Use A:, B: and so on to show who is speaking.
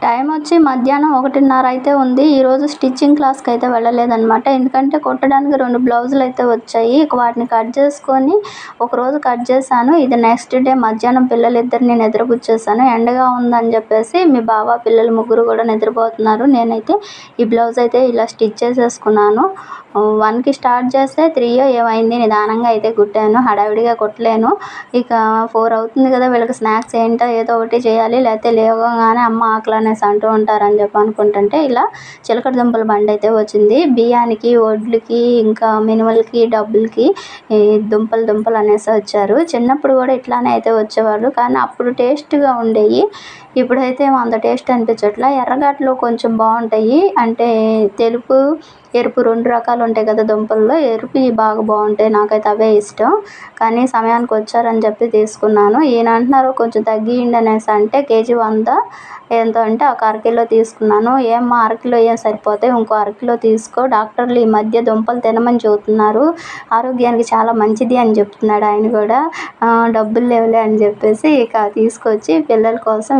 A: Time వచ్చి మధ్యాహ్నం 1:30 అయితే ఉంది. ఈరోజు స్టిచ్చింగ్ క్లాస్కి అయితే వెళ్ళలేదనమాట. ఎందుకంటే కుట్టడానికి 2 బ్లౌజులు అయితే వచ్చాయి. ఇక వాటిని కట్ చేసుకొని ఒకరోజు కట్ చేశాను. ఇది నెక్స్ట్ డే మధ్యాహ్నం పిల్లలిద్దరిని నిద్రపుచ్చేసాను. ఎండగా ఉందని చెప్పేసి మీ బావ పిల్లలు ముగ్గురు కూడా నిద్రపోతున్నారు. నేనైతే ఈ బ్లౌజ్ అయితే ఇలా స్టిచ్ చేసేసుకున్నాను. 1కి స్టార్ట్ చేస్తే 3 ఏమైంది, నిదానంగా అయితే కుట్టాను. హడావిడిగా కుట్టలేను. ఇక 4 అవుతుంది కదా, వీళ్ళకి స్నాక్స్ ఏంటో ఏదో ఒకటి చేయాలి. లేకపోతే లేవగానే అమ్మ ఆకలి అనేసి అంటూ ఉంటారని చెప్పి అనుకుంటుంటే ఇలా చిలకడ దుంపల బండి అయితే వచ్చింది. బియ్యానికి, వడ్లకి, ఇంకా మినుములకి, డబ్బులకి దుంపలు అనేసి వచ్చారు. చిన్నప్పుడు కూడా ఇట్లానే అయితే వచ్చేవాళ్ళు, కానీ అప్పుడు టేస్ట్గా ఉండేవి. ఇప్పుడైతే అంత టేస్ట్ అనిపించట్లా. ఎర్రగడ్డలు కొంచెం బాగుంటాయి, అంటే తెలుపు, ఎరుపు 2 రకాలు ఉంటాయి కదా దుంపల్లో. ఎరుపువి బాగా బాగుంటాయి, నాకైతే అవే ఇష్టం. కానీ సమయానికి వచ్చారని చెప్పి తీసుకున్నాను. ఈయన అంటున్నారు కొంచెం తగ్గియండి అనేసి అంటే కేజీ 100 ఎంతో అంటే ఒక అరకిలో తీసుకున్నాను. ఏమ్మా అరకిలో ఏం సరిపోతాయి, ఇంకో అరకిలో తీసుకో, డాక్టర్లు ఈ మధ్య దుంపలు తినమని చెబుతున్నారు, ఆరోగ్యానికి చాలా మంచిది అని చెప్తున్నాడు ఆయన కూడా. డబ్బులు లేవులే అని చెప్పేసి ఇక తీసుకొచ్చి పిల్లల కోసం